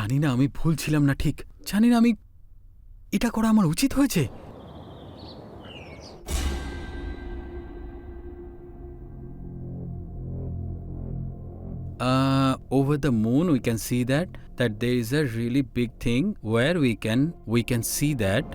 জানি না আমি ভুল ছিলাম না ঠিক, জানি না আমি এটা করা আমার উচিত হয়েছে। Over the moon we can see that there is a really big thing where we can see that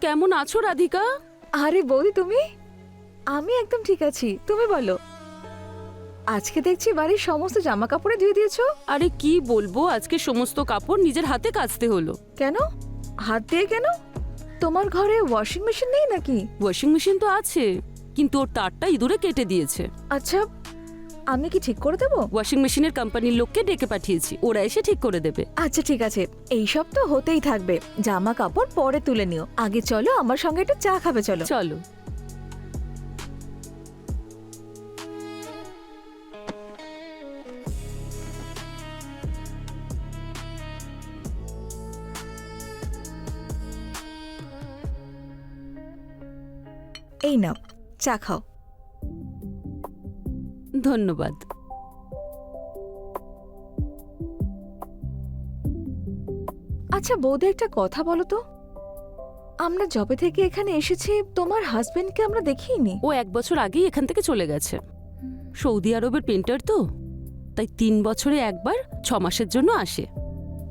কেমন আছো রাধিকা? আরে বৌদি তুমি? আমি একদম ঠিক আছি, তুমি বলো। আজকে দেখছি বাড়ির সমস্ত জামা কাপড়ে ধুয়ে দিয়েছো। আরে কি বলবো, আজকে সমস্ত কাপড় নিজের হাতে কাচতে হলো। কেন? হাত দিয়ে কেন? তোমার ঘরে ওয়াশিং মেশিন নেই নাকি? ওয়াশিং মেশিন তো আছে, কিন্তু ওর তারটা ইঁদুরে কেটে দিয়েছে। আচ্ছা, আমি কি ঠিক করে দেবো? ওয়াশিং মেশিনের কোম্পানির লোককে ডেকে পাঠিয়েছি, ওরা এসে ঠিক করে দেবে। আচ্ছা ঠিক আছে, এইসব তো হতেই থাকবে। জামা কাপড় পরে তুলে নিও, আগে চলো আমার সঙ্গে একটু চা খাবে। চলো চলো। এই নাও চা খাও। ধন্যবাদ। আচ্ছা বৌদি, একটা কথা বলো তো, আমরা যবে থেকে এখানে এসেছি তোমার হাজবেন্ডকে আমরা দেখিনি। ও 1 বছর আগেই এখান থেকে চলে গেছে। সৌদি আরবের পেন্টার তো, তাই 3 বছরে একবার 6 মাসের জন্য আসে,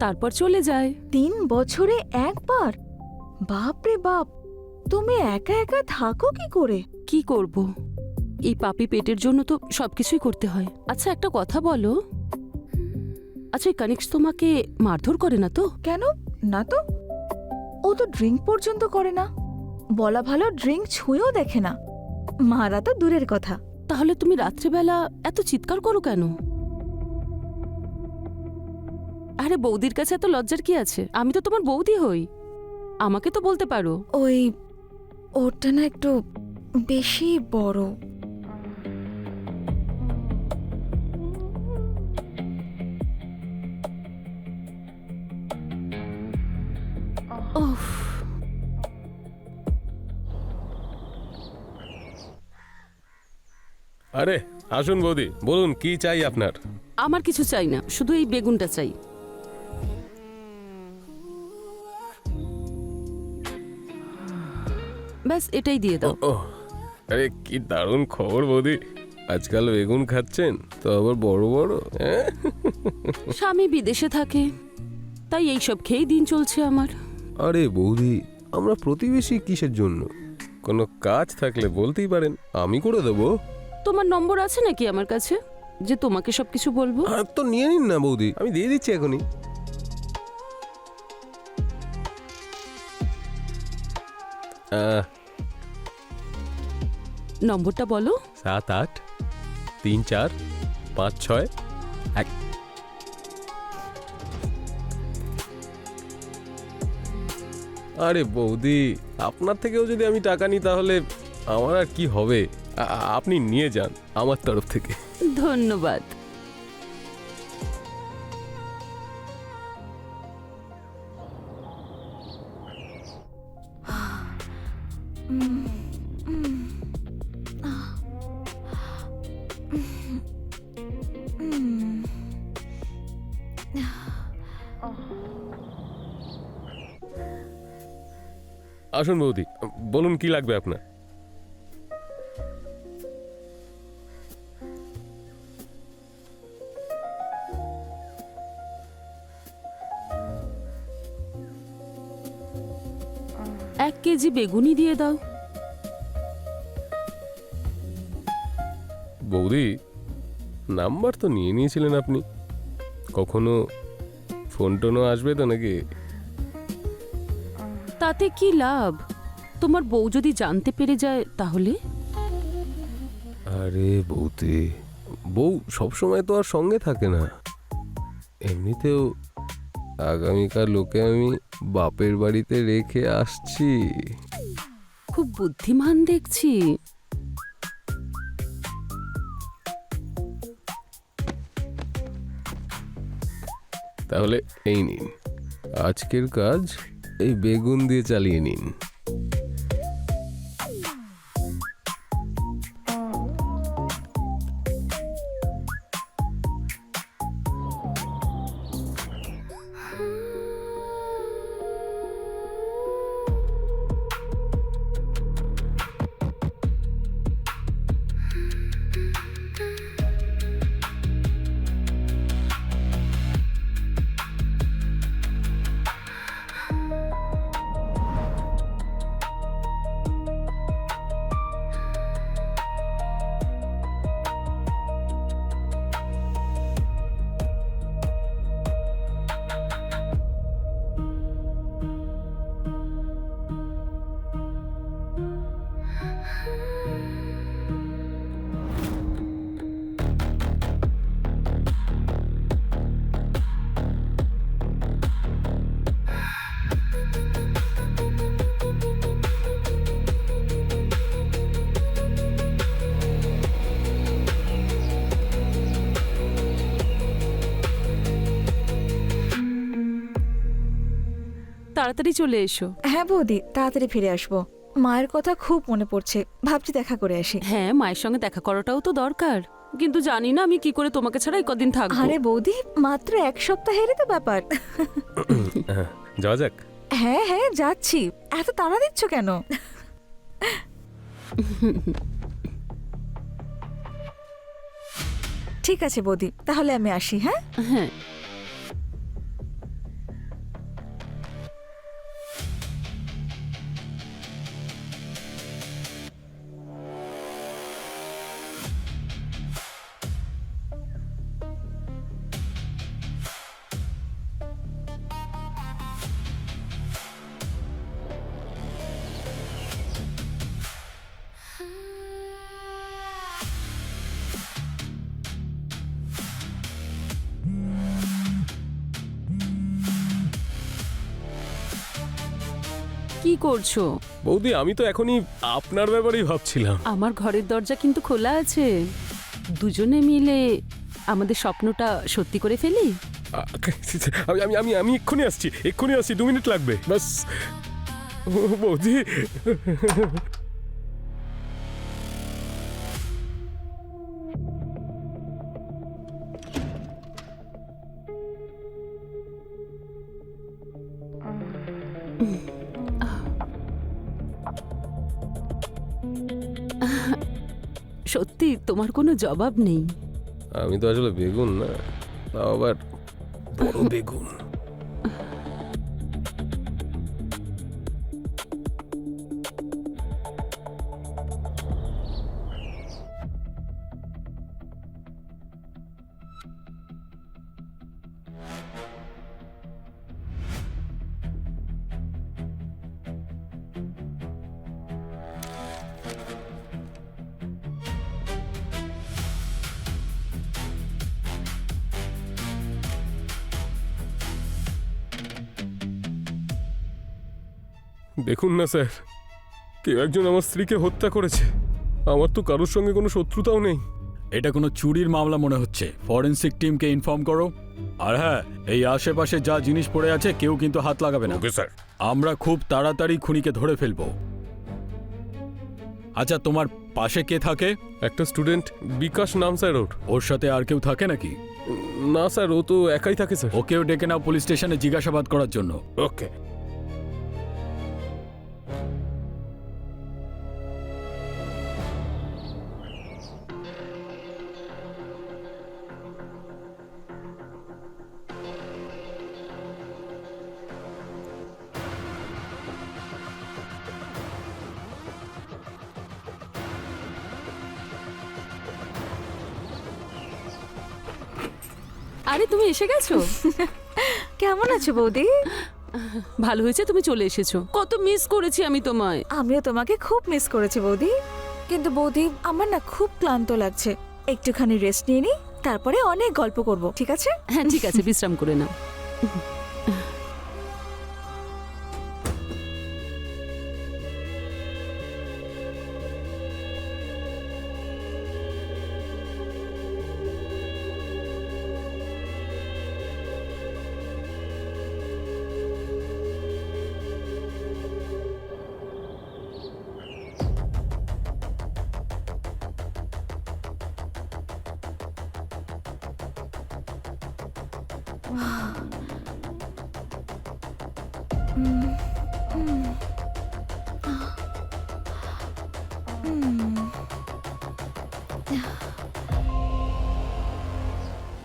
তারপর চলে যায়। 3 বছরে একবার? বাপ রে বাপ, তুমি একা একা থাকো কি করে? কি করব, এই পাপি পেটের জন্য তো সবকিছুই করতে হয়। আচ্ছা একটা কথা বলো, আচ্ছা এই কানিক্স তোমাকে মারধর করে না তো? কেন? না তো, ও তো ড্রিঙ্ক পর্যন্ত করে না। বলা ভালো ড্রিঙ্ক ছুঁয়েও দেখে না। মারা তো দূরের কথা। তাহলে তুমি রাত্রেবেলা এত চিৎকার করো কেন? আরে বৌদির কাছে এত লজ্জার কি আছে? আমি তো তোমার বৌদি হই, আমাকে তো বলতে পারো। ওই ওটা না একটু বেশি বড়। ওফ, আরে আসুন বৌদি, বলুন কি চাই আপনার? আমার কিছু চাই না, শুধু এই বেগুনটা চাই। ব্যাস এটাই দিয়ে দাও। ও আরে কি দারুণ খবর বৌদি, আজকাল বেগুন খাচ্ছেন তো আবার বড় বড়। হ্যাঁ? স্বামী বিদেশে থাকে, তাই এইসব খেয়েই দিন চলছে আমার। আরে বৌদি, আমরা প্রতিবেশী কিসের জন্য? কোনো কাজ থাকলে বলতেই পারেন, আমি করে দেবো। তোমার নম্বর আছে নাকি আমার কাছে, যে তোমাকে সবকিছু বলবো? আর তো নিয়ে নিন না বৌদি, আমি দিয়ে দিচ্ছি এখনই। নম্বরটা বলো। 7834561। আরে বৌদি, আপনার থেকেও যদি আমি টাকা নিই তাহলে আমার আর কি হবে? আপনি নিয়ে যান আমার তরফ থেকে। ধন্যবাদ। আসুন বৌদি, বলুন কি লাগবে আপনার? এক কেজি বেগুনি দিয়ে দাও। বৌদি, নাম্বার তো নিয়ে নিয়েছিলেন আপনি, কখনো ফোন টোনও আসবে তো নাকি? তাতে কি লাভ? তোমার বউ যদি জানতে পেরে যায় তাহলে? আরে বৌদি, বউ সবসময় তো আর সঙ্গে থাকে না। এমনিতেও আগামীকাল লোকে আমি বাপের বাড়িতে রেখে আসছি। খুব বুদ্ধিমান দেখছি। তাহলে এই নিন, আজকের কাজ এই বেগুন দিয়ে চালিয়ে নিন। তাড়াতাড়ি চলে এসো। হ্যাঁ বৌদি, তাড়াতাড়ি ফিরে আসবো। মায়ের কথা খুব মনে পড়ছে, ভাবছি দেখা করে আসি। হ্যাঁ, মায়ের সঙ্গে দেখা করাটাও তো দরকার, কিন্তু জানি না আমি কি করে তোমাকে ছাড়া এই কদিন থাকবো। আরে বৌদি, মাত্র এক সপ্তাহেরই তো ব্যাপার। যাওয়া যাক। হ্যাঁ হ্যাঁ যাচ্ছি, এত তাড়া দিচ্ছ কেন? ঠিক আছে বৌদি, তাহলে আমি আসি। হ্যাঁ হ্যাঁ, কি করছো? বৌদি, আমি তো এখনই আপনার ব্যাপারেই ভাবছিলাম। আমার ঘরের দরজা কিন্তু খোলা আছে, দুজনে মিলে আমাদের স্বপ্নটা সত্যি করে ফেলি। আমি আমি আমি আমি এক্ষুনি আসছি, 2 মিনিট লাগবে বাস। বৌদি, সত্যি তোমার কোনো জবাব নেই। আমি তো আসলে বেগুন না, তাও আবার বড় বেগুন। দেখুন না স্যার, কেউ একজন আমার স্ত্রীকে হত্যা করেছে। আমার তো কারোর সঙ্গে কোনো শত্রুতাও নেই। এটা কোনো চুরির মামলা মনে হচ্ছে। ফরেনসিক টিমকে ইনফর্ম করো। আর হ্যাঁ, এই আশেপাশে যা জিনিস পড়ে আছে কেউ কিন্তু হাত লাগাবে না। Okay sir. আমরা খুব তাড়াতাড়ি খুনিকে ধরে ফেলবো। আচ্ছা, তোমার পাশে কে থাকে? একটা স্টুডেন্ট, বিকাশ নাম স্যার ওর। ওর সাথে আর কেউ থাকে নাকি? না স্যার, ও তো একাই থাকে স্যার। ওকেও ডেকে নাও পুলিশ স্টেশনে জিজ্ঞাসাবাদ করার জন্য। ওকে। আরে তুমি এসে গেছো? কেমন আছো বৌদি? ভালো হয়েছে তুমি চলে এসেছো, কত মিস করেছি আমি তোমায়। আমিও তোমাকে খুব মিস করেছি বৌদি। কিন্তু বৌদি আমার না খুব ক্লান্ত লাগছে, একটুখানি রেস্ট নিয়ে নি, তারপরে অনেক গল্প করব, ঠিক আছে? হ্যাঁ ঠিক আছে, বিশ্রাম করে নাও।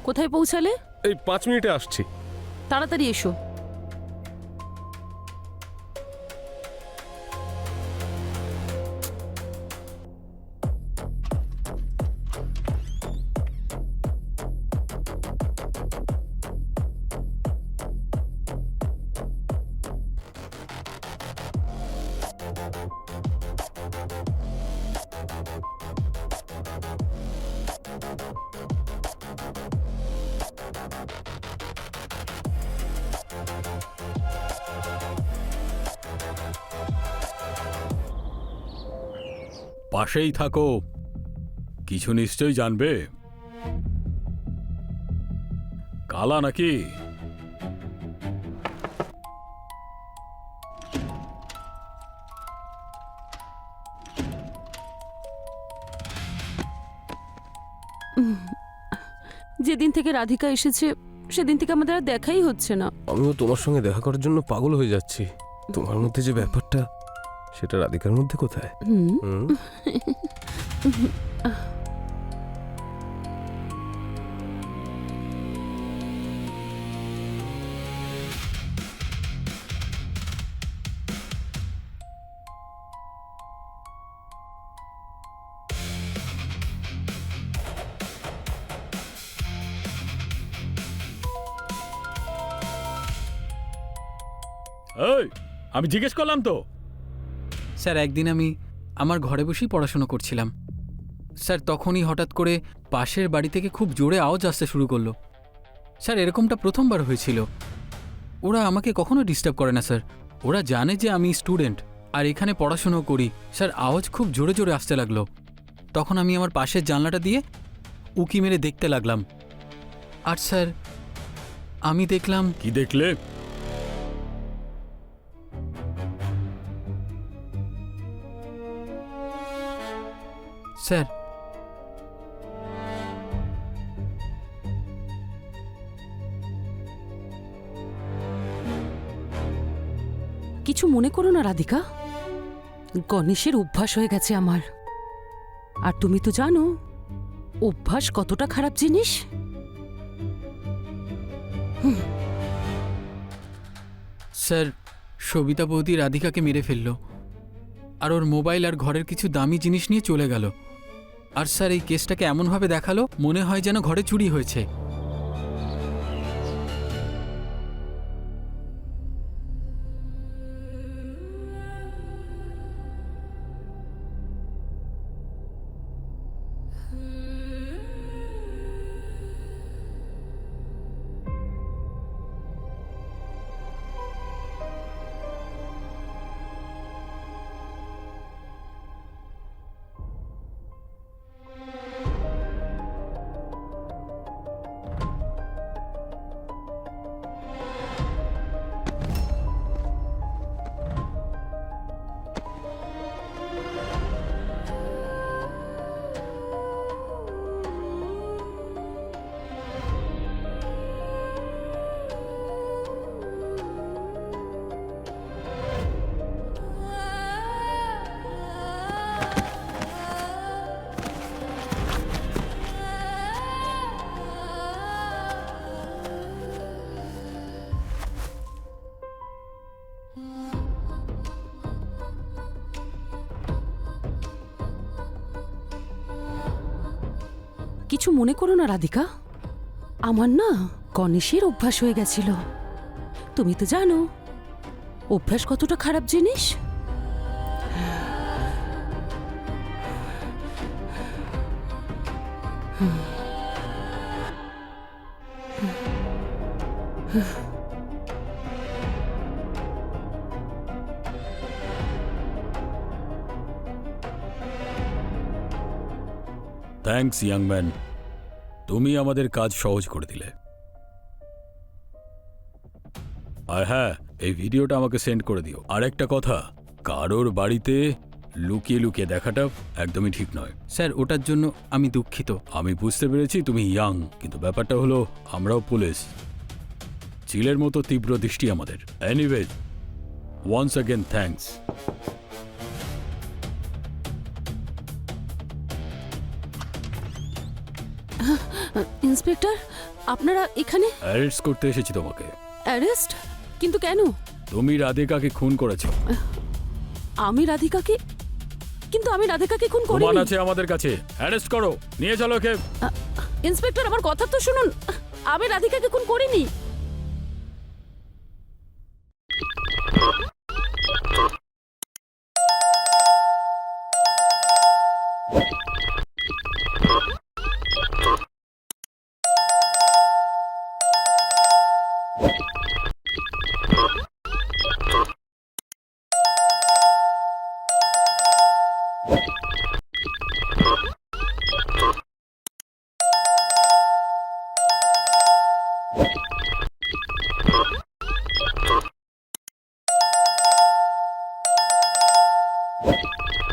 কোথায় পৌঁছালে? এই 5 মিনিটে আসছি। তাড়াতাড়ি এসো। পাশেই থাকো, কিছু নিশ্চয়ই জানবে। কালা নাকি? যেদিন থেকে রাধিকা এসেছে সেদিন থেকে আমাদের আর দেখাই হচ্ছে না। আমিও তোমার সঙ্গে দেখা করার জন্য পাগল হয়ে যাচ্ছি। তোমার মধ্যে যে ব্যাপারটা, সেটা রাধিকার মধ্যে কোথায়? হুম। হুম? এই, আমি জিজ্ঞেস করলাম তো। স্যার একদিন আমি আমার ঘরে বসেই পড়াশোনা করছিলাম স্যার, তখনই হঠাৎ করে পাশের বাড়ি থেকে খুব জোরে আওয়াজ আসতে শুরু করলো। স্যার এরকমটা প্রথমবার হয়েছিল। ওরা আমাকে কখনো ডিস্টার্ব করে না স্যার, ওরা জানে যে আমি স্টুডেন্ট আর এখানে পড়াশুনো করি। স্যার আওয়াজ খুব জোরে জোরে আসতে লাগলো, তখন আমি আমার পাশের জানলাটা দিয়ে উকি মেরে দেখতে লাগলাম। আর স্যার আমি দেখলাম। কি দেখলে? স্যার কিছু মনে করো না রাধিকা, গণেশের অভ্যাস হয়ে গেছে আমার। আর তুমি তো জানো অভ্যাস কতটা খারাপ জিনিস। স্যার সবিতা বৌদি রাধিকাকে মেরে ফেলল, আর ওর মোবাইল আর ঘরের কিছু দামি জিনিস নিয়ে চলে গেল। আর স্যার এই কেসটাকে এমনভাবে দেখালো মনে হয় যেন ঘরে চুরি হয়েছে। কিছু মনে করো না রাধিকা, আমার না গণেশের অভ্যাস হয়ে গেছিল। তুমি তো জানো অভ্যাস কতটা খারাপ জিনিস। থ্যাঙ্কস ইয়াং ম্যান, তুমি আমাদের কাজ সহজ করে দিলে। আর হ্যাঁ, এই ভিডিওটা আমাকে সেন্ড করে দিও। আর একটা কথা, কারোর বাড়িতে লুকিয়ে লুকিয়ে দেখাটা একদমই ঠিক নয়। স্যার ওটার জন্য আমি দুঃখিত। আমি বুঝতে পেরেছি তুমি ইয়াং, কিন্তু ব্যাপারটা হলো আমরাও পুলিশ। চিলের মতো তীব্র দৃষ্টি আমাদের। Anyways, once again thanks. Inspector, আপনারা এখানে? অ্যারেস্ট করতে এসেছি তোমাকে। অ্যারেস্ট? কিন্তু কেন? তুমি রাধিকাকে খুন করেছো। আমি রাধিকাকে? কিন্তু আমি রাধিকাকে খুন প্রমাণ করিনি। আছে আমাদের কাছে। অ্যারেস্ট করো, নিয়ে চলো ওকে। ইন্সপেক্টর, আমার কথা তো শুনুন। আমি রাধিকাকে খুন করিনি।